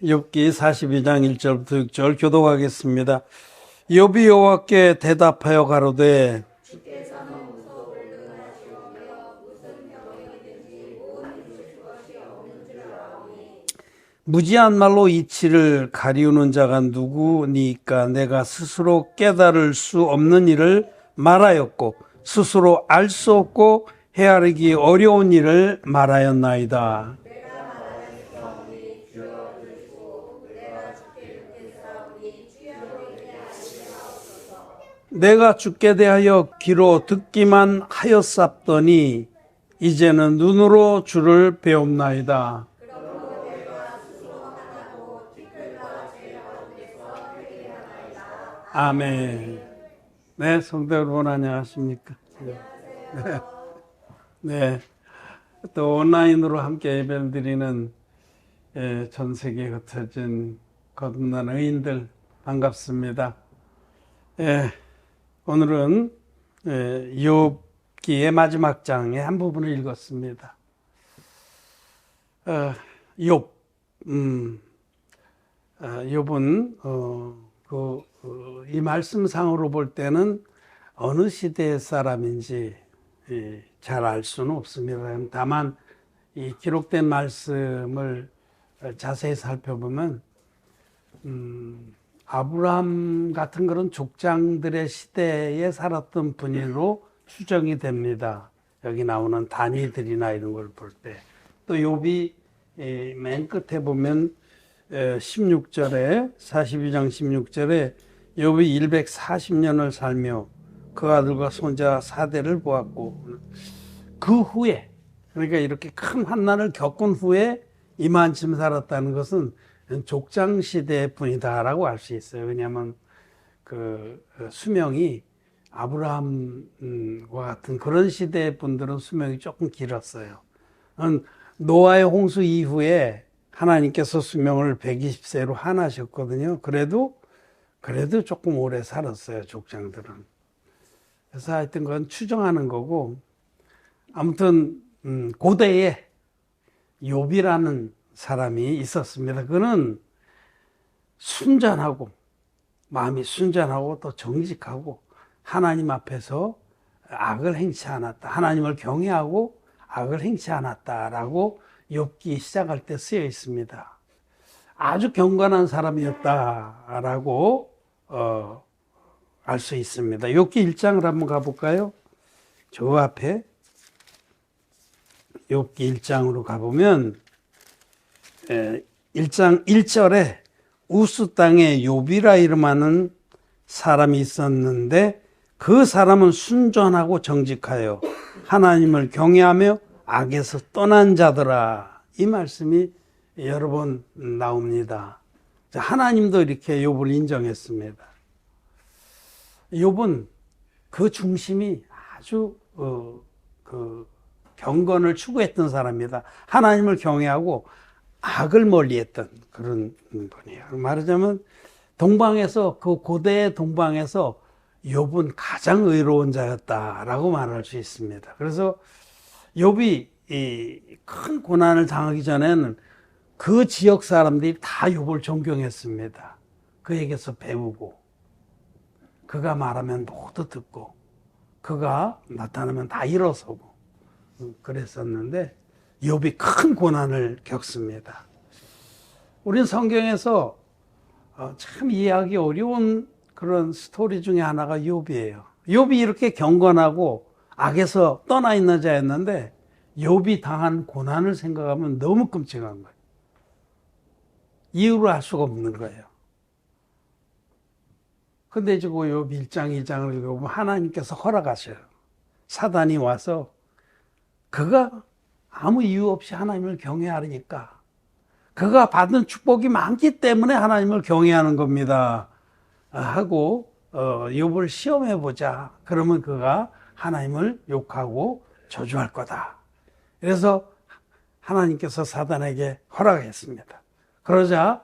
욥기 42장 1절부터 6절 교독하겠습니다. 욥이 여호와께 대답하여 가로되 무지한 말로 이치를 가리우는 자가 누구니까 내가 스스로 깨달을 수 없는 일을 말하였고 스스로 알 수 없고 헤아리기 어려운 일을 말하였나이다. 내가 주께 대하여 귀로 듣기만 하였사더니 이제는 눈으로 주를 배웁나이다. 아멘. 네, 성도 여러분 안녕하십니까? 네. 또 온라인으로 함께 예배를 드리는 전 세계에 흩어진 거듭난 의인들 반갑습니다. 오늘은 욥기의 마지막 장의 한 부분을 읽었습니다. 욥은 이 말씀상으로 볼 때는 어느 시대의 사람인지 잘 알 수는 없습니다. 다만 이 기록된 말씀을 자세히 살펴보면 아브라함 같은 그런 족장들의 시대에 살았던 분으로 추정이 됩니다. 여기 나오는 단위들이나 이런 걸 볼 때. 또 욥이 맨 끝에 보면 16절에 42장 16절에 욥이 140년을 살며 그 아들과 손자 4대를 보았고 그 후에 그러니까 이렇게 큰 환난을 겪은 후에 이만큼 살았다는 것은 족장 시대의 분이다라고 알 수 있어요. 왜냐하면 그 수명이 아브라함과 같은 그런 시대의 분들은 수명이 조금 길었어요. 노아의 홍수 이후에 하나님께서 수명을 120세로 하나셨거든요. 그래도 조금 오래 살았어요, 족장들은. 그래서 하여튼 그건 추정하는 거고, 아무튼 고대에 욥이라는 사람이 있었습니다. 그는 순전하고 마음이 순전하고 또 정직하고 하나님 앞에서 악을 행치 않았다. 하나님을 경외하고 악을 행치 않았다라고 욥기 시작할 때 쓰여 있습니다. 아주 경건한 사람이었다라고 알 수 있습니다. 욥기 1장을 한번 가볼까요? 저 앞에 욥기 1장으로 가보면 1장 1절에 우스 땅에 욥이라 이름하는 사람이 있었는데 그 사람은 순전하고 정직하여 하나님을 경외하며 악에서 떠난 자더라. 이 말씀이 여러 번 나옵니다. 하나님도 이렇게 욥을 인정했습니다. 욥은 그 중심이 아주 경건을 추구했던 사람입니다. 하나님을 경외하고 악을 멀리했던 그런 분이에요. 말하자면 동방에서 그 고대의 동방에서 욥은 가장 의로운 자였다라고 말할 수 있습니다. 그래서 욥이 이 큰 고난을 당하기 전에는 그 지역 사람들이 다 욥을 존경했습니다. 그에게서 배우고 그가 말하면 모두 듣고 그가 나타나면 다 일어서고 그랬었는데 욥이 큰 고난을 겪습니다. 우리는 성경에서 참 이해하기 어려운 그런 스토리 중에 하나가 욥이에요. 욥이 이렇게 경건하고 악에서 떠나 있는 자였는데 욥이 당한 고난을 생각하면 너무 끔찍한 거예요. 이유를 알 수가 없는 거예요. 근데 지금 욥 1장 2장을 읽어보면 하나님께서 허락하셔요. 사단이 와서 그가 아무 이유 없이 하나님을 경외하니까 그가 받은 축복이 많기 때문에 하나님을 경외하는 겁니다 하고 욥을 시험해 보자. 그러면 그가 하나님을 욕하고 저주할 거다. 그래서 하나님께서 사단에게 허락했습니다. 그러자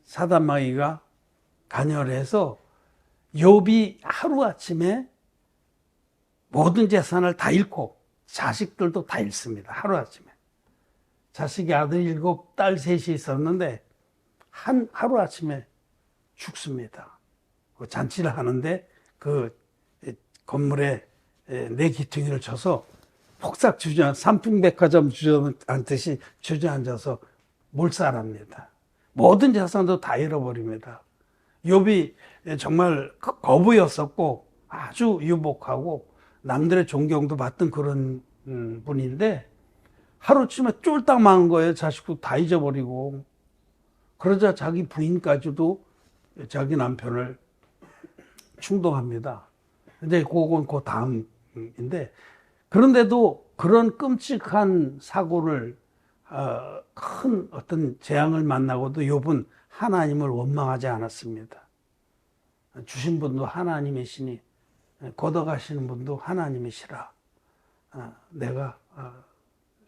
사단마귀가 간열해서 욥이 하루아침에 모든 재산을 다 잃고 자식들도 다 잃습니다. 하루아침에. 자식이 아들 7, 딸 3이 있었는데 하루아침에 죽습니다. 그 잔치를 하는데 그 건물에 내 기퉁이를 쳐서 폭삭 삼풍백화점 주저앉듯이 주저앉아서 몰살합니다. 모든 자산도 다 잃어버립니다. 욥이 정말 거부였었고 아주 유복하고 남들의 존경도 받던 그런 분인데 하루쯤에 쫄딱 망한 거예요. 자식도 다 잊어버리고. 그러자 자기 부인까지도 자기 남편을 충동합니다. 근데 그건 그 다음인데, 그런데도 그런 끔찍한 사고를 큰 어떤 재앙을 만나고도 욥은 하나님을 원망하지 않았습니다. 주신 분도 하나님이시니 걷어가시는 분도 하나님이시라. 내가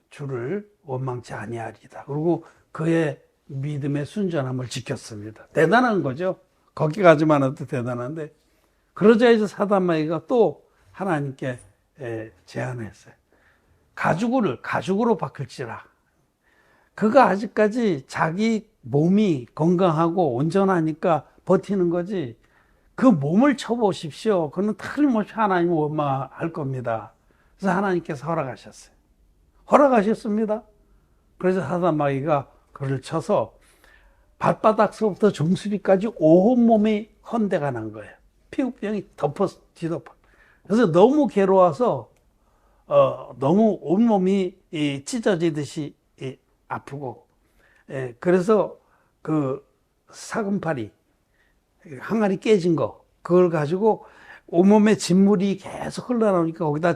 주를 원망치 아니하리다. 그리고 그의 믿음의 순전함을 지켰습니다. 대단한 거죠. 거기까지만 해도 대단한데, 그러자 이제 사단마귀가 또 하나님께 제안했어요. 가죽으로 바꿀지라. 그가 아직까지 자기 몸이 건강하고 온전하니까 버티는 거지, 그 몸을 쳐보십시오. 그는 틀림없이 하나님을 원망할 겁니다. 그래서 하나님께서 허락하셨습니다. 그래서 사단마귀가 그를 쳐서 발바닥서부터 정수리까지 온몸이 헌대가 난 거예요. 피부병이 뒤덮어. 그래서 너무 괴로워서 너무 온몸이 찢어지듯이 아프고, 그래서 그 사금팔이 항아리 깨진 거, 그걸 가지고 온몸에 진물이 계속 흘러나오니까 거기다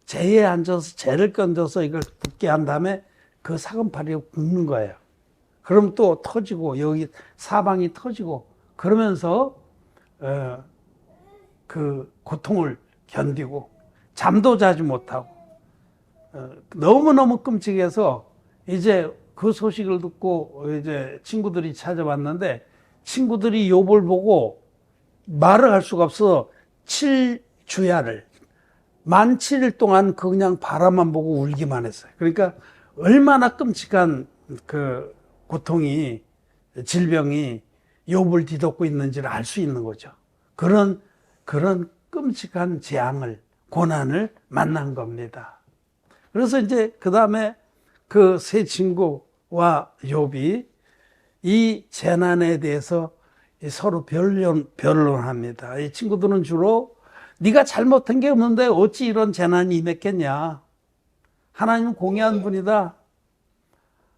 재에 앉아서 재를 건져서 이걸 붓게 한 다음에 그 사금팔이를 굽는 거예요. 그럼 또 터지고 여기 사방이 터지고 그러면서 그 고통을 견디고 잠도 자지 못하고 너무너무 끔찍해서 이제 그 소식을 듣고 이제 친구들이 찾아왔는데, 친구들이 욥을 보고 말을 할 수가 없어 7주야를 만 7일 동안 그냥 바라만 보고 울기만 했어요. 그러니까 얼마나 끔찍한 그 고통이, 질병이 욥을 뒤덮고 있는지를 알 수 있는 거죠. 그런 끔찍한 재앙을, 고난을 만난 겁니다. 그래서 이제 그 다음에 그 세 친구와 욥이 이 재난에 대해서 서로 변론합니다. 이 친구들은 주로 네가 잘못한 게 없는데 어찌 이런 재난이 임했겠냐. 하나님은 공의한 분이다.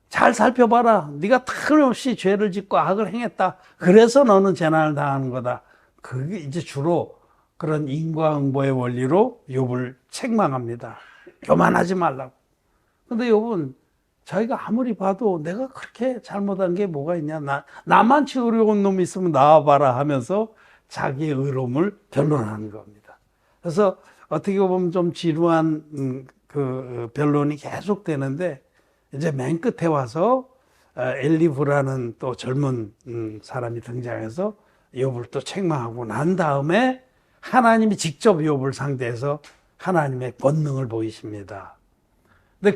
잘 살펴봐라. 네가 틀림없이 죄를 짓고 악을 행했다. 그래서 너는 재난을 당하는 거다. 그게 이제 주로 그런 인과응보의 원리로 욥을 책망합니다. 교만하지 말라고. 근데 욥은 자기가 아무리 봐도 내가 그렇게 잘못한 게 뭐가 있냐. 나만 어려운 놈이 있으면 나와봐라 하면서 자기의 의로움을 변론하는 겁니다. 그래서 어떻게 보면 좀 지루한 그 변론이 계속 되는데, 이제 맨 끝에 와서 엘리후라는 또 젊은 사람이 등장해서 욥을 또 책망하고 난 다음에 하나님이 직접 욥을 상대해서 하나님의 권능을 보이십니다. 근데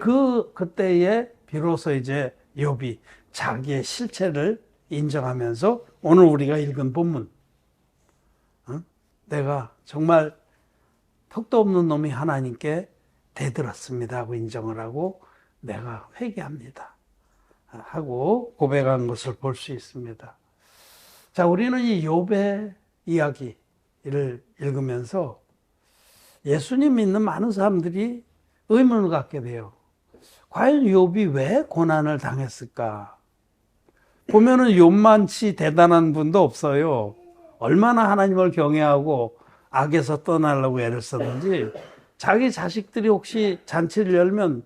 그때에 비로소 이제 욥이 자기의 실체를 인정하면서 오늘 우리가 읽은 본문, 내가 정말 턱도 없는 놈이 하나님께 대들었습니다 하고 인정을 하고 내가 회개합니다 하고 고백한 것을 볼 수 있습니다. 자, 우리는 이 욥의 이야기를 읽으면서 예수님 믿는 많은 사람들이 의문을 갖게 돼요. 과연 욥이 왜 고난을 당했을까? 보면은 욥만치 대단한 분도 없어요. 얼마나 하나님을 경외하고 악에서 떠나려고 애를 썼는지, 자기 자식들이 혹시 잔치를 열면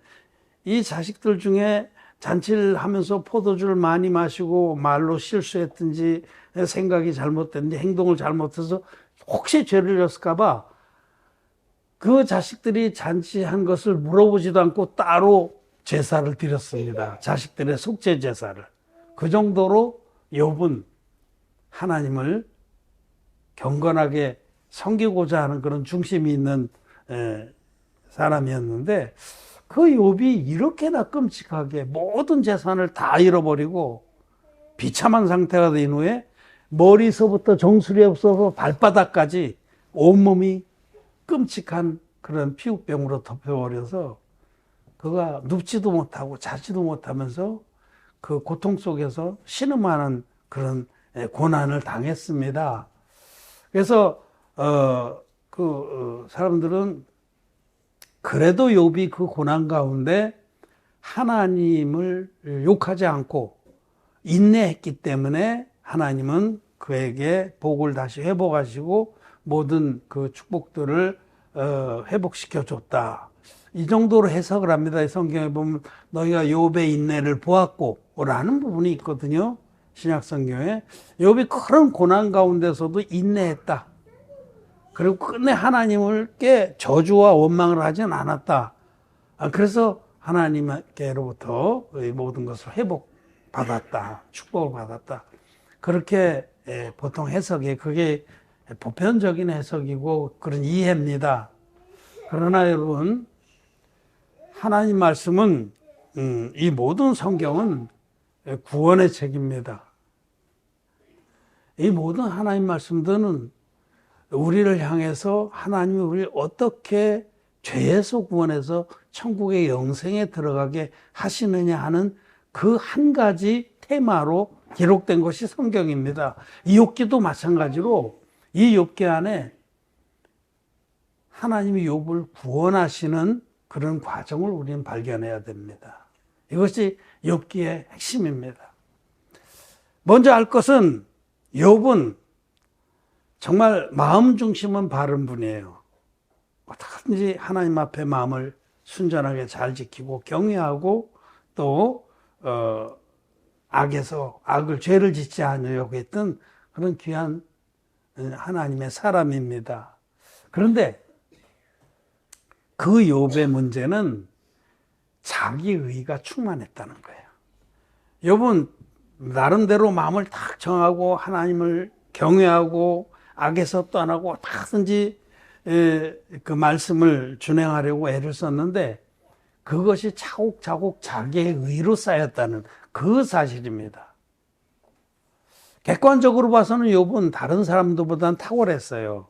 이 자식들 중에 잔치를 하면서 포도주를 많이 마시고 말로 실수했든지 생각이 잘못됐는지 행동을 잘못해서 혹시 죄를 졌을까봐 그 자식들이 잔치한 것을 물어보지도 않고 따로 제사를 드렸습니다. 자식들의 속죄 제사를. 그 정도로 욥은 하나님을 경건하게 섬기고자 하는 그런 중심이 있는 사람이었는데, 그 욥이 이렇게나 끔찍하게 모든 재산을 다 잃어버리고 비참한 상태가 된 후에 머리서부터 정수리 없어서 발바닥까지 온몸이 끔찍한 그런 피부병으로 덮여버려서 그가 눕지도 못하고 자지도 못하면서 그 고통 속에서 신음하는 그런 고난을 당했습니다. 그래서 사람들은 그래도 욥이 그 고난 가운데 하나님을 욕하지 않고 인내했기 때문에 하나님은 그에게 복을 다시 회복하시고 모든 그 축복들을 회복시켜 줬다. 이 정도로 해석을 합니다. 이 성경에 보면 너희가 욥의 인내를 보았고 라는 부분이 있거든요. 신약 성경에 욥이 그런 고난 가운데서도 인내했다. 그리고 끝내 하나님께 저주와 원망을 하지는 않았다. 그래서 하나님께로부터 모든 것을 회복받았다. 축복을 받았다. 그렇게 보통 해석이 그게 보편적인 해석이고 그런 이해입니다. 그러나 여러분, 하나님 말씀은 이 모든 성경은 구원의 책입니다. 이 모든 하나님 말씀들은 우리를 향해서 하나님이 우리를 어떻게 죄에서 구원해서 천국의 영생에 들어가게 하시느냐 하는 그 한 가지 테마로 기록된 것이 성경입니다. 이 욥기도 마찬가지로 이 욥기 안에 하나님이 욥을 구원하시는 그런 과정을 우리는 발견해야 됩니다. 이것이 욥기의 핵심입니다. 먼저 알 것은 욥은 정말 마음 중심은 바른 분이에요. 어떻게든지 하나님 앞에 마음을 순전하게 잘 지키고 경외하고 또 죄를 짓지 않으려고 했던 그런 귀한 하나님의 사람입니다. 그런데 그 욥의 문제는 자기의가 충만했다는 거예요. 욥은 나름대로 마음을 딱 정하고 하나님을 경외하고 악에서 떠나고 어떻게든지 그 말씀을 준행하려고 애를 썼는데 그것이 차곡차곡 자기의 의로 쌓였다는 그 사실입니다. 객관적으로 봐서는 욥은 다른 사람들보다는 탁월했어요.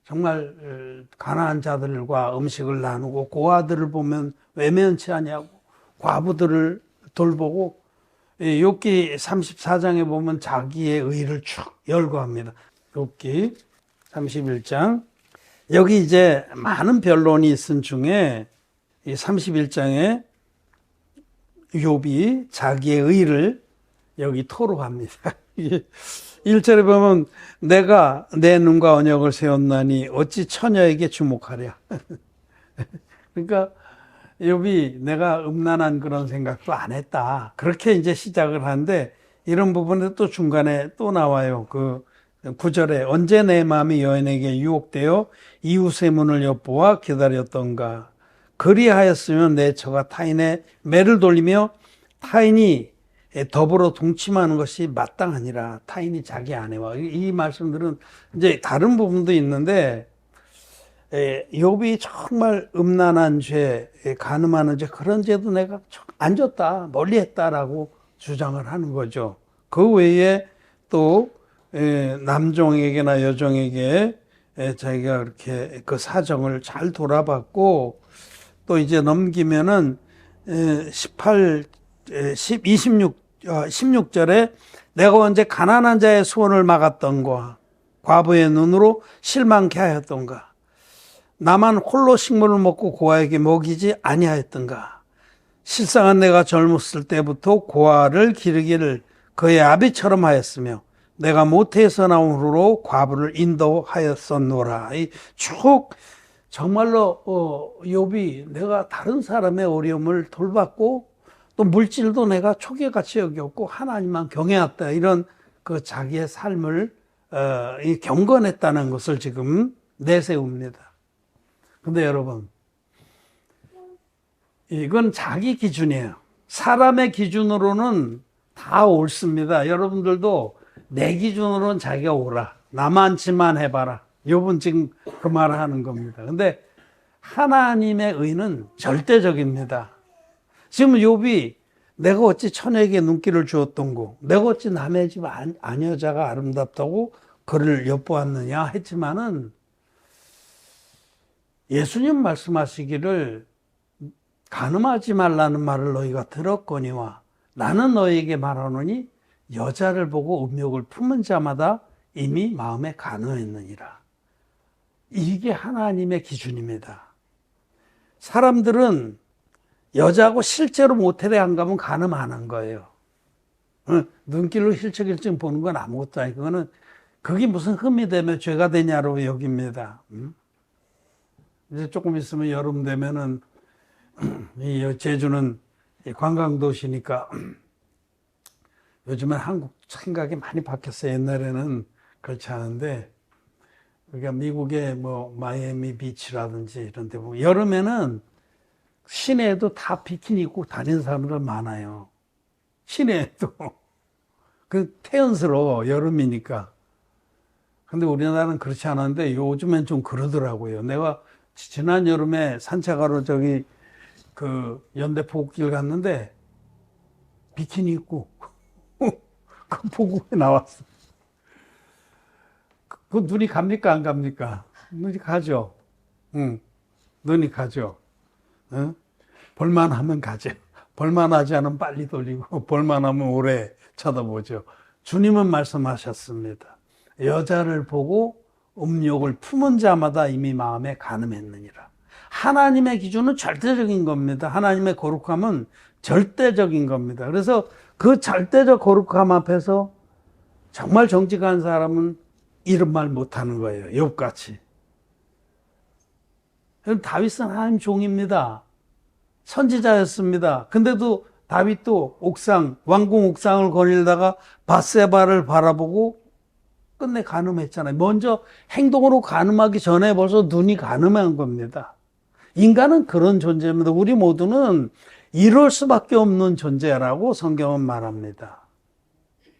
정말 가난한 자들과 음식을 나누고 고아들을 보면 외면치 아니하고 과부들을 돌보고 욥기 34장에 보면 자기의 의를 쭉 열거합니다. 욥기 31장 여기 이제 많은 변론이 있은 중에 이 31장에 욥이 자기의 의를 여기 토로합니다. 1절에 보면 내가 내 눈과 언약을 세웠나니 어찌 처녀에게 주목하랴. 그러니까 욥이 내가 음란한 그런 생각도 안 했다. 그렇게 이제 시작을 하는데 이런 부분에 또 중간에 또 나와요. 그 9절에 언제 내 마음이 여인에게 유혹되어 이웃의 문을 엿보아 기다렸던가. 그리하였으면 내 처가 타인의 매를 돌리며 타인이 더불어 동침하는 것이 마땅하니라. 타인이 자기 아내와 이 말씀들은 이제 다른 부분도 있는데 욥이 정말 음란한 죄, 간음하는 죄 그런 죄도 내가 안 졌다, 멀리했다라고 주장을 하는 거죠. 그 외에 또 남종에게나 여종에게 자기가 그렇게 그 사정을 잘 돌아봤고 또 이제 넘기면은 16절에 내가 언제 가난한 자의 소원을 막았던가 과부의 눈으로 실망케 하였던가 나만 홀로 식물을 먹고 고아에게 먹이지 아니하였던가 실상은 내가 젊었을 때부터 고아를 기르기를 그의 아비처럼 하였으며 내가 모태에서 나온 후로 과부를 인도하였었노라. 쭉 정말로 욥이 내가 다른 사람의 어려움을 돌봤고 또 물질도 내가 초계같이 여겼고 하나님만 경외했다. 이런 그 자기의 삶을 경건했다는 것을 지금 내세웁니다. 근데 여러분, 이건 자기 기준이에요. 사람의 기준으로는 다 옳습니다. 여러분들도 내 기준으로는 자기가 옳아. 나만치만 해봐라. 욥은 지금 그 말을 하는 겁니다. 근데 하나님의 의는 절대적입니다. 지금 욥이 내가 어찌 처녀에게 눈길을 주었던고, 내가 어찌 남의 집 아녀자가 아름답다고 그를 엿보았느냐 했지만은, 예수님 말씀하시기를 간음하지 말라는 말을 너희가 들었거니와 나는 너희에게 말하노니 여자를 보고 음욕을 품은 자마다 이미 마음에 간음했느니라. 이게 하나님의 기준입니다. 사람들은 여자하고 실제로 모텔에 안 가면 간음 안 한 거예요. 눈길로 힐쩍힐쩍 보는 건 아무것도 아니고, 그게 무슨 흠이 되면 죄가 되냐로 여깁니다. 이제 조금 있으면 여름 되면은, 이 제주는 관광도시니까 요즘은 한국 생각이 많이 바뀌었어요. 옛날에는 그렇지 않은데, 그러니까 미국의 뭐 마이애미 비치라든지 이런 데 보면 여름에는 시내에도 다 비키니 입고 다니는 사람들 많아요. 시내에도. 그 태연스러워, 여름이니까. 근데 우리나라는 그렇지 않았는데 요즘엔 좀 그러더라고요. 내가 지난 여름에 산책하러 저기 그 연대포길 갔는데 비키니 입고 그 보고에 나왔어. 그 눈이 갑니까 안 갑니까? 눈이 가죠. 응, 눈이 가죠. 응? 볼만하면 가죠. 볼만하지 않으면 빨리 돌리고 볼만하면 오래 쳐다보죠. 주님은 말씀하셨습니다. 여자를 보고 음욕을 품은 자마다 이미 마음에 간음했느니라. 하나님의 기준은 절대적인 겁니다. 하나님의 거룩함은 절대적인 겁니다. 그래서 그 절대적 거룩함 앞에서 정말 정직한 사람은 이런 말 못하는 거예요. 욥같이. 다윗은 하나님 종입니다. 선지자였습니다. 근데도 다윗도 옥상, 왕궁 옥상을 거닐다가 밧세바를 바라보고 끝내 간음했잖아요. 먼저 행동으로 간음하기 전에 벌써 눈이 간음한 겁니다. 인간은 그런 존재입니다. 우리 모두는 이럴 수밖에 없는 존재라고 성경은 말합니다.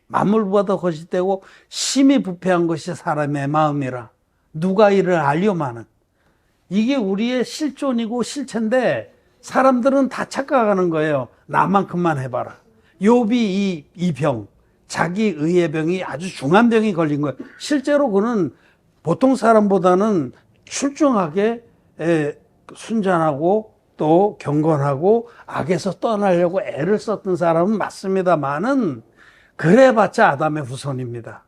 만물보다 거짓되고 심히 부패한 것이 사람의 마음이라 누가 이를 알려마는. 이게 우리의 실존이고 실체인데 사람들은 다 착각하는 거예요. 나만큼만 해봐라. 욥이 이 병, 자기 의의 병이 아주 중한 병이 걸린 거예요. 실제로 그는 보통 사람보다는 출중하게 순전하고 또 경건하고 악에서 떠나려고 애를 썼던 사람은 맞습니다만은 그래봤자 아담의 후손입니다.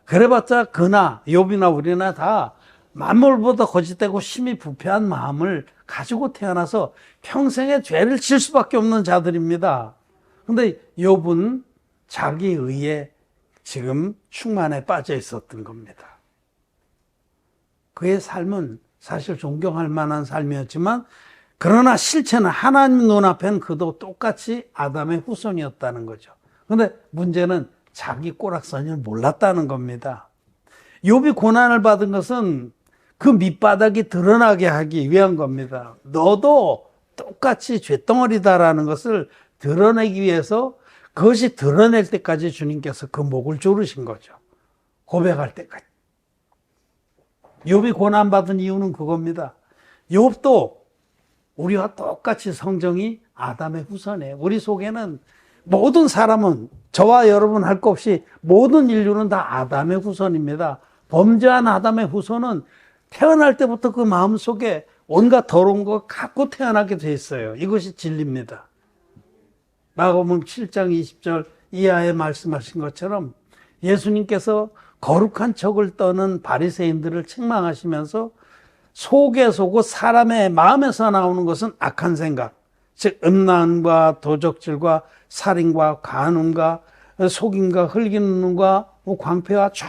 그래봤자 그나 욥이나 우리나 다 만물보다 거짓되고 심히 부패한 마음을 가지고 태어나서 평생에 죄를 질 수밖에 없는 자들입니다. 그런데 욥은 자기 의에 지금 충만에 빠져 있었던 겁니다. 그의 삶은 사실 존경할 만한 삶이었지만 그러나 실체는 하나님 눈앞에는 그도 똑같이 아담의 후손이었다는 거죠. 그런데 문제는 자기 꼬락서니를 몰랐다는 겁니다. 욥이 고난을 받은 것은 그 밑바닥이 드러나게 하기 위한 겁니다. 너도 똑같이 죄덩어리다라는 것을 드러내기 위해서 그것이 드러낼 때까지 주님께서 그 목을 조르신 거죠. 고백할 때까지. 욥이 고난받은 이유는 그겁니다. 욥도 우리와 똑같이 성정이 아담의 후손이에요. 우리 속에는 모든 사람은 저와 여러분 할 것 없이 모든 인류는 다 아담의 후손입니다. 범죄한 아담의 후손은 태어날 때부터 그 마음속에 온갖 더러운 거 갖고 태어나게 돼 있어요. 이것이 진리입니다. 마가복음 7장 20절 이하에 말씀하신 것처럼 예수님께서 거룩한 척을 떠는 바리새인들을 책망하시면서 속에 속고 사람의 마음에서 나오는 것은 악한 생각, 즉 음란과 도적질과 살인과 간음과 속임과 흘기는 눈과 광폐와 쭉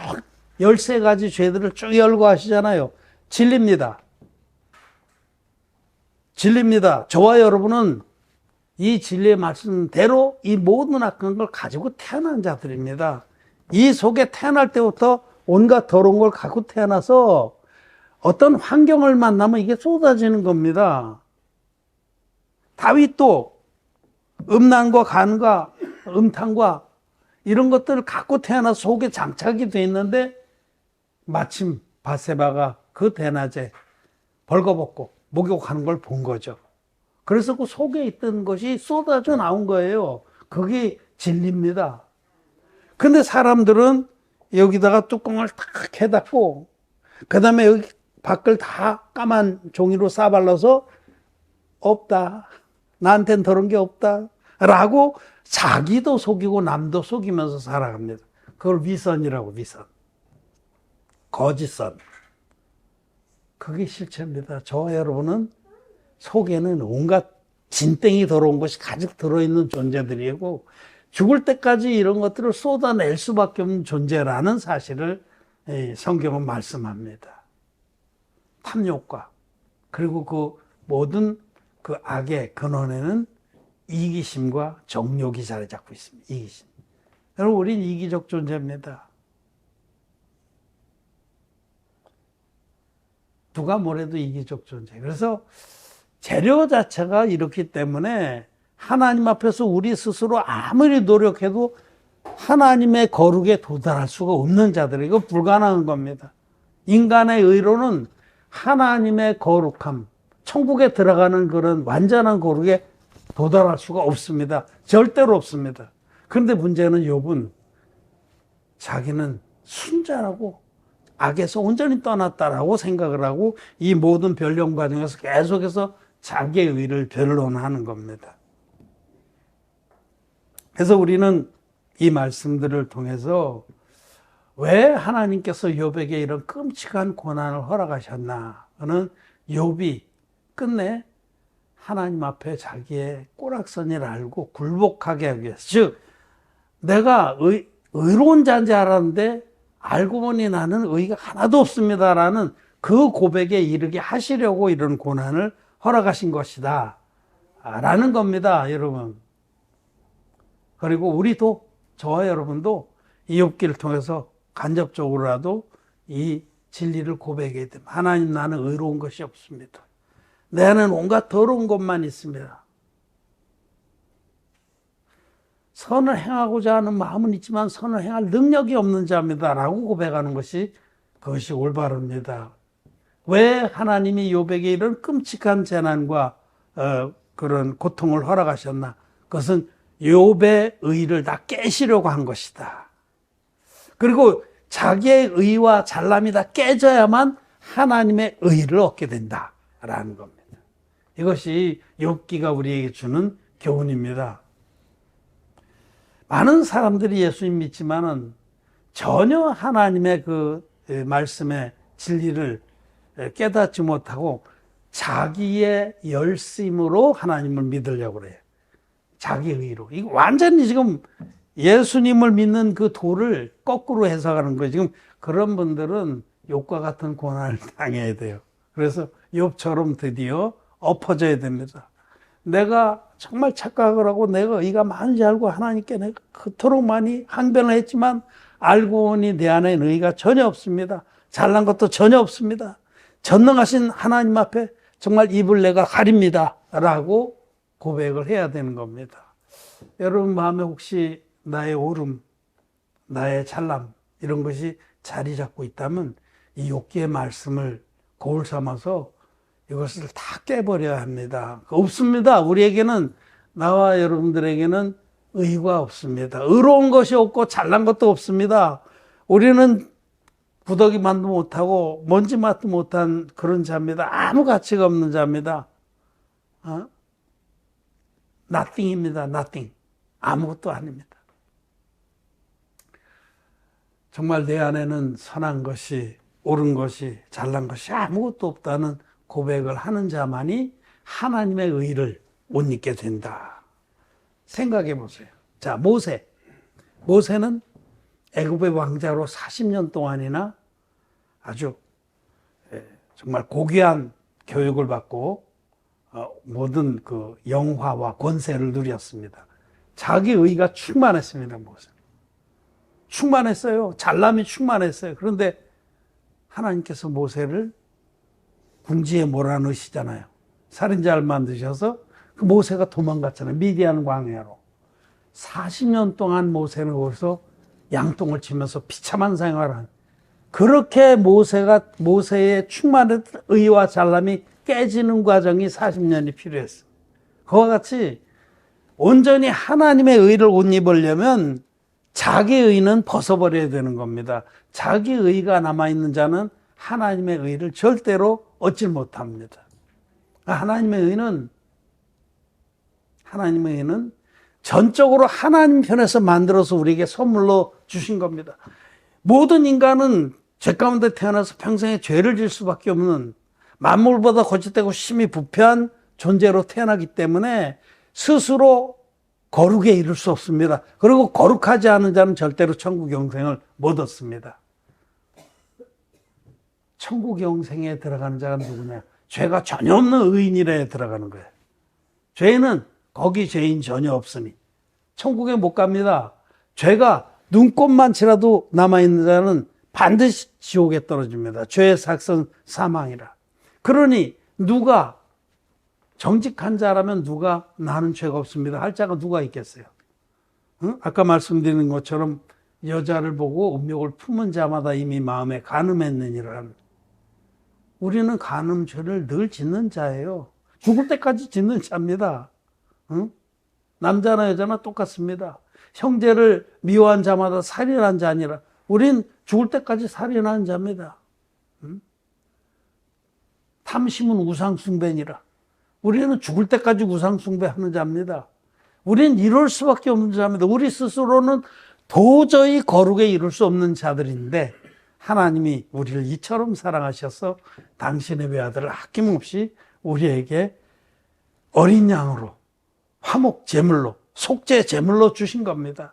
13가지 죄들을 쭉 열거하시잖아요. 진리입니다. 진리입니다. 저와 여러분은 이 진리의 말씀대로 이 모든 악한 걸 가지고 태어난 자들입니다. 이 속에 태어날 때부터 온갖 더러운 걸 갖고 태어나서 어떤 환경을 만나면 이게 쏟아지는 겁니다. 다윗도 음란과 간과 음탕과 이런 것들을 갖고 태어나서 속에 장착이 돼 있는데 마침 밧세바가 그 대낮에 벌거벗고 목욕하는 걸 본 거죠. 그래서 그 속에 있던 것이 쏟아져 나온 거예요. 그게 진리입니다. 근데 사람들은 여기다가 뚜껑을 탁 해닫고, 그 다음에 여기 밖을 다 까만 종이로 싸발라서 없다. 나한텐 더러운 게 없다. 라고 자기도 속이고 남도 속이면서 살아갑니다. 그걸 위선이라고, 위선. 거짓선. 그게 실체입니다. 저와 여러분은 속에는 온갖 진땡이 더러운 것이 가득 들어있는 존재들이고, 죽을 때까지 이런 것들을 쏟아낼 수밖에 없는 존재라는 사실을 성경은 말씀합니다. 탐욕과, 그리고 그 모든 그 악의 근원에는 이기심과 정욕이 자리 잡고 있습니다. 이기심. 여러분, 우린 이기적 존재입니다. 누가 뭐래도 이기적 존재. 그래서 재료 자체가 이렇기 때문에 하나님 앞에서 우리 스스로 아무리 노력해도 하나님의 거룩에 도달할 수가 없는 자들이, 이거 불가능한 겁니다. 인간의 의로는 하나님의 거룩함, 천국에 들어가는 그런 완전한 거룩에 도달할 수가 없습니다. 절대로 없습니다. 그런데 문제는 욥은 자기는 순전하고 악에서 온전히 떠났다라고 생각을 하고 이 모든 변론 과정에서 계속해서 자기의 의를 변론하는 겁니다. 그래서 우리는 이 말씀들을 통해서 왜 하나님께서 욥에게 이런 끔찍한 고난을 허락하셨나 하는 욥이 끝내 하나님 앞에 자기의 꼬락서니를 알고 굴복하게 하기 위해서, 즉 내가 의로운 자인 줄 알았는데 알고 보니 나는 의가 하나도 없습니다라는 그 고백에 이르게 하시려고 이런 고난을 허락하신 것이다 라는 겁니다, 여러분. 그리고 우리도, 저와 여러분도 이 욥기를 통해서 간접적으로라도 이 진리를 고백해야 됩니다. 하나님, 나는 의로운 것이 없습니다. 내 안에는 온갖 더러운 것만 있습니다. 선을 행하고자 하는 마음은 있지만 선을 행할 능력이 없는 자입니다 라고 고백하는 것이, 그것이 올바릅니다. 왜 하나님이 욥에게 이런 끔찍한 재난과 그런 고통을 허락하셨나? 그것은 욥의 의를 다 깨시려고 한 것이다. 그리고 자기의 의와 잘남이 다 깨져야만 하나님의 의를 얻게 된다라는 겁니다. 이것이 욥기가 우리에게 주는 교훈입니다. 많은 사람들이 예수님 믿지만은 전혀 하나님의 그 말씀의 진리를 깨닫지 못하고 자기의 열심으로 하나님을 믿으려고 그래요. 자기 의로. 이거 완전히 지금 예수님을 믿는 그 도를 거꾸로 해석하는 거예요. 지금 그런 분들은 욥과 같은 고난을 당해야 돼요. 그래서 욥처럼 드디어 엎어져야 됩니다. 내가 정말 착각을 하고 내가 의가 많은지 알고 하나님께 내가 그토록 많이 항변을 했지만 알고 보니 내 안에는 의가 전혀 없습니다. 잘난 것도 전혀 없습니다. 전능하신 하나님 앞에 정말 입을 내가 가립니다 라고 고백을 해야 되는 겁니다. 여러분 마음에 혹시 나의 오름, 나의 잘남 이런 것이 자리 잡고 있다면 이 욥기의 말씀을 거울 삼아서 이것을 다 깨버려야 합니다. 없습니다. 우리에게는, 나와 여러분들에게는 의가 없습니다. 의로운 것이 없고 잘난 것도 없습니다. 우리는 구더기 만도 못하고 먼지 맛도 못한 그런 자입니다. 아무 가치가 없는 자입니다. nothing입니다. nothing. 아무것도 아닙니다. 정말 내 안에는 선한 것이, 옳은 것이, 잘난 것이 아무것도 없다는 고백을 하는 자만이 하나님의 의를 못 잊게 된다. 생각해 보세요. 자, 모세는 애굽의 왕자로 40년 동안이나 아주 정말 고귀한 교육을 받고 모든 그 영화와 권세를 누렸습니다. 자기 의가 충만했습니다. 모세 충만했어요. 잘남이 충만했어요. 그런데 하나님께서 모세를 궁지에 몰아넣으시잖아요. 살인자를 만드셔서 그 모세가 도망갔잖아요. 미디안 광야로. 40년 동안 모세는 거기서 양똥을 치면서 비참한 생활을 한. 그렇게 모세의 충만한 의와 잘남이 깨지는 과정이 40년이 필요했어요. 그와 같이 온전히 하나님의 의를 옷 입으려면 자기의 의는 벗어버려야 되는 겁니다. 자기의 의가 남아있는 자는 하나님의 의를 절대로 얻지 못합니다. 하나님의 의는 전적으로 하나님 편에서 만들어서 우리에게 선물로 주신 겁니다. 모든 인간은 죄 가운데 태어나서 평생에 죄를 질 수밖에 없는 만물보다 거짓되고 심히 부패한 존재로 태어나기 때문에 스스로 거룩에 이를 수 없습니다. 그리고 거룩하지 않은 자는 절대로 천국 영생을 못 얻습니다. 천국 영생에 들어가는 자가 누구냐? 죄가 전혀 없는 의인이라에 들어가는 거예요. 죄는 거기 죄인 전혀 없으니 천국에 못 갑니다. 죄가 눈꼽만치라도 남아있는 자는 반드시 지옥에 떨어집니다. 죄의 삭은 사망이라. 그러니 누가 정직한 자라면 누가 나는 죄가 없습니다 할 자가 누가 있겠어요? 응? 아까 말씀드린 것처럼 여자를 보고 음욕을 품은 자마다 이미 마음에 간음했느니라. 우리는 간음죄를 늘 짓는 자예요. 죽을 때까지 짓는 자입니다. 응? 남자나 여자나 똑같습니다. 형제를 미워한 자마다 살인한 자 아니라 우린 죽을 때까지 살인하는 자입니다. 응? 탐심은 우상숭배니라. 우리는 죽을 때까지 우상숭배하는 자입니다. 우리는 이럴 수밖에 없는 자입니다. 우리 스스로는 도저히 거룩에 이룰 수 없는 자들인데 하나님이 우리를 이처럼 사랑하셔서 당신의 외아들을 아낌없이 우리에게 어린 양으로 화목 제물로 속죄 제물로 주신 겁니다.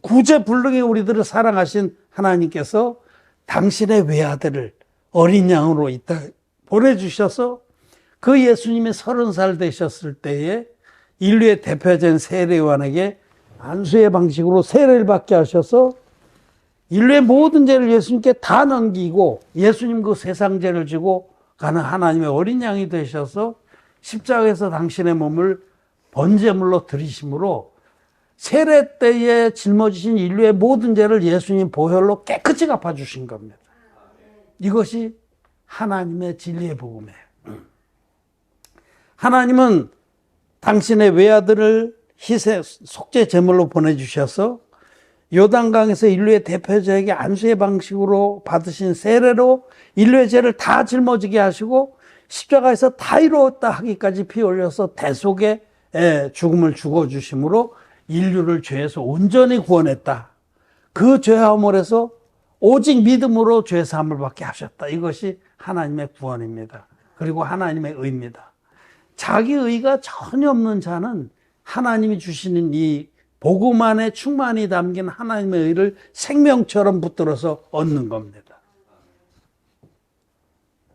구제불능의 우리들을 사랑하신 하나님께서 당신의 외아들을 어린 양으로 이따 보내주셔서 그 예수님이 30살 되셨을 때에 인류의 대표적인 세례요한에게 안수의 방식으로 세례를 받게 하셔서 인류의 모든 죄를 예수님께 다 넘기고 예수님 그 세상 죄를 지고 가는 하나님의 어린 양이 되셔서 십자가에서 당신의 몸을 번제물로 드리심으로 세례 때에 짊어지신 인류의 모든 죄를 예수님 보혈로 깨끗이 갚아주신 겁니다. 이것이 하나님의 진리의 복음이에요. 하나님은 당신의 외아들을 희생 속죄 제물로 보내주셔서 요단강에서 인류의 대표자에게 안수의 방식으로 받으신 세례로 인류의 죄를 다 짊어지게 하시고 십자가에서 다 이루었다 하기까지 피 흘려서 대속의 죽음을 죽어주심으로 인류를 죄에서 온전히 구원했다. 그 죄화물에서 오직 믿음으로 죄사함을 받게 하셨다. 이것이 하나님의 구원입니다. 그리고 하나님의 의입니다. 자기 의가 전혀 없는 자는 하나님이 주시는 이 복음 안에 충만히 담긴 하나님의 의를 생명처럼 붙들어서 얻는 겁니다.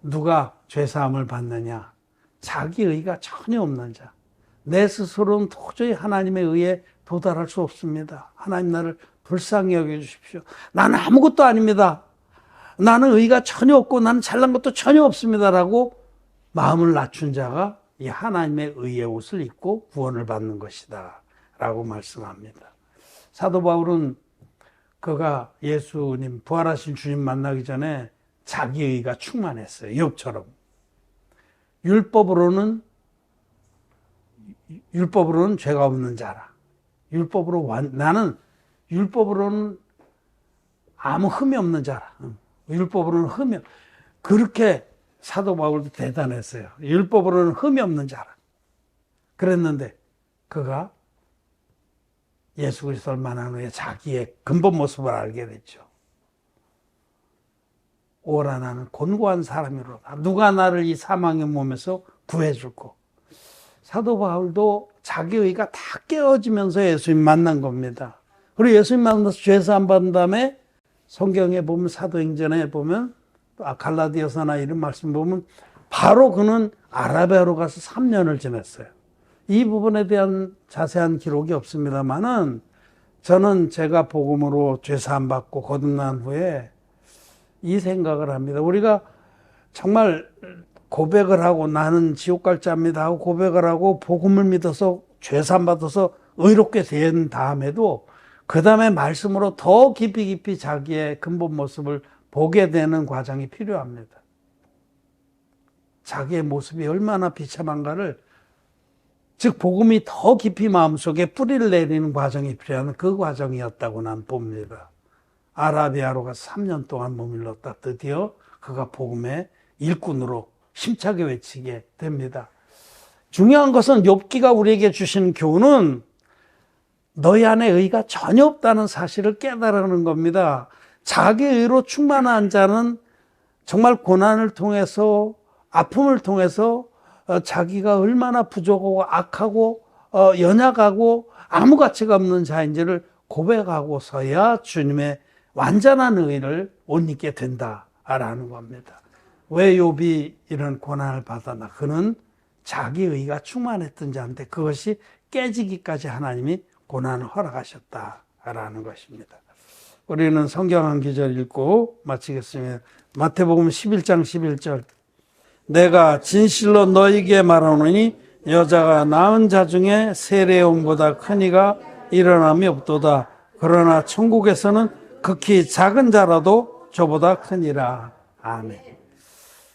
누가 죄사함을 받느냐? 자기 의가 전혀 없는 자. 내 스스로는 도저히 하나님의 의에 도달할 수 없습니다. 하나님 나를 불쌍히 여겨주십시오. 나는 아무것도 아닙니다. 나는 의가 전혀 없고 나는 잘난 것도 전혀 없습니다라고 마음을 낮춘 자가 이 하나님의 의의 옷을 입고 구원을 받는 것이다 라고 말씀합니다. 사도 바울은 그가 예수님 부활하신 주님 만나기 전에 자기 의가 충만했어요. 욥처럼. 율법으로는 죄가 없는 자라. 나는 율법으로는 아무 흠이 없는 자라. 율법으로는 흠이 그렇게 사도 바울도 대단했어요. 율법으로는 흠이 없는 자라. 그랬는데 그가 예수 그리스도를 만난 후에 자기의 근본 모습을 알게 됐죠. 오라 나는 곤고한 사람이로다. 누가 나를 이 사망의 몸에서 구해줄고. 사도 바울도 자기 의가 다 깨어지면서 예수님 만난 겁니다. 그리고 예수님 만나서 죄사함 받은 다음에 성경에 보면 사도행전에 보면 갈라디아서나 이런 말씀 보면 바로 그는 아라비아로 가서 3년을 지냈어요. 이 부분에 대한 자세한 기록이 없습니다만은 저는 제가 복음으로 죄사함 받고 거듭난 후에 이 생각을 합니다. 우리가 정말 고백을 하고 나는 지옥 갈 자입니다 하고 고백을 하고 복음을 믿어서 죄사함 받아서 의롭게 된 다음에도 그 다음에 말씀으로 더 깊이 자기의 근본 모습을 보게 되는 과정이 필요합니다. 자기의 모습이 얼마나 비참한가를, 즉 복음이 더 깊이 마음속에 뿌리를 내리는 과정이 필요한 그 과정이었다고 난 봅니다. 아라비아로 가서 3년 동안 머물렀다 드디어 그가 복음의 일꾼으로 힘차게 외치게 됩니다. 중요한 것은 욥기가 우리에게 주시는 교훈은 너희 안에 의가 전혀 없다는 사실을 깨달으는 겁니다. 자기 의로 충만한 자는 정말 고난을 통해서, 아픔을 통해서 자기가 얼마나 부족하고 악하고 연약하고 아무 가치가 없는 자인지를 고백하고서야 주님의 완전한 의를 옷 입게 된다라는 겁니다. 왜 욥이 이런 고난을 받았나? 그는 자기 의가 충만했던 자인데 그것이 깨지기까지 하나님이 고난을 허락하셨다라는 것입니다. 우리는 성경 한 구절 읽고 마치겠습니다. 마태복음 11장 11절. 내가 진실로 너희에게 말하노니 여자가 낳은 자 중에 세례요한보다 큰 이가 일어남이 없도다. 그러나 천국에서는 극히 작은 자라도 저보다 크니라. 아멘.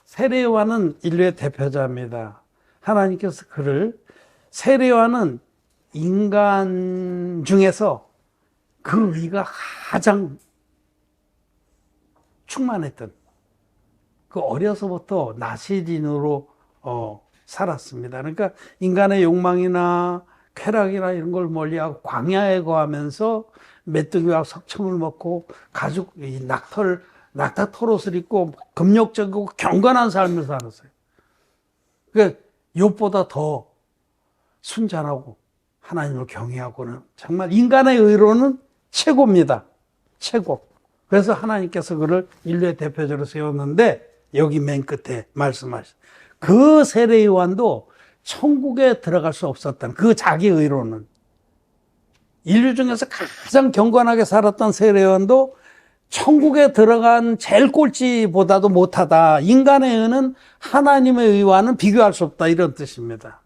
세례요한은 인류의 대표자입니다. 하나님께서 그를, 세례요한은 인간 중에서 그 의가 가장 충만했던, 그 어려서부터 나시린으로 살았습니다. 그러니까 인간의 욕망이나 쾌락이나 이런 걸 멀리하고 광야에 거하면서 메뚜기와 석청을 먹고 가죽 낙타 털옷을 입고 금욕적이고 경건한 삶을 살았어요. 그러니까 욥보다 더 순전하고 하나님을 경외하고는 정말 인간의 의로는 최고입니다. 최고. 그래서 하나님께서 그를 인류의 대표자로 세웠는데 여기 맨 끝에 말씀하신 그 세례 요한도 천국에 들어갈 수 없었던 그 자기 의로는, 인류 중에서 가장 경건하게 살았던 세례 요한도 천국에 들어간 제일 꼴찌보다도 못하다. 인간의 의는 하나님의 의와는 비교할 수 없다. 이런 뜻입니다.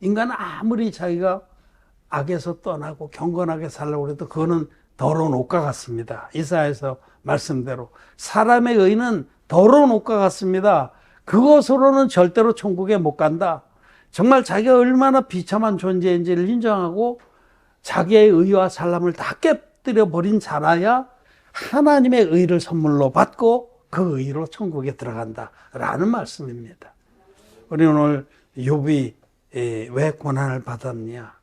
인간은 아무리 자기가 악에서 떠나고 경건하게 살려고 해도 그거는 더러운 옷과 같습니다. 이사야에서 말씀대로 사람의 의는 더러운 옷과 같습니다. 그것으로는 절대로 천국에 못 간다. 정말 자기가 얼마나 비참한 존재인지를 인정하고 자기의 의와 살람을 다 깨뜨려 버린 자라야 하나님의 의를 선물로 받고 그 의로 천국에 들어간다라는 말씀입니다. 우리 오늘 욥이 왜 고난을 받았냐?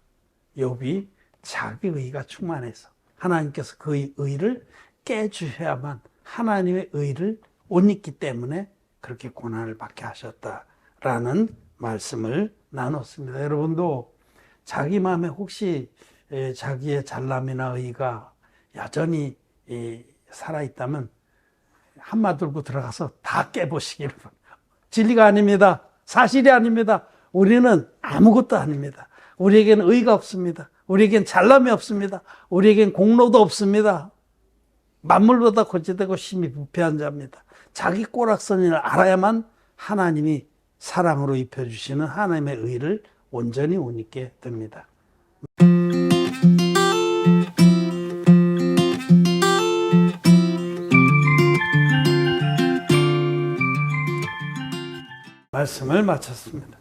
욥이 자기 의가 충만해서 하나님께서 그 의를 깨주셔야만 하나님의 의를 옷 입기 때문에 그렇게 고난을 받게 하셨다라는 말씀을 나눴습니다. 여러분도 자기 마음에 혹시 자기의 잘남이나 의가 여전히 살아있다면 한마 들고 들어가서 다 깨보시기를 바랍니다. 진리가 아닙니다. 사실이 아닙니다. 우리는 아무것도 아닙니다. 우리에게는 의가 없습니다. 우리에겐 잘남이 없습니다. 우리에겐 공로도 없습니다. 만물보다 거짓되고 심히 부패한 자입니다. 자기 꼬락선을 알아야만 하나님이 사랑으로 입혀주시는 하나님의 의를 온전히 옷 입게 됩니다. 말씀을 마쳤습니다.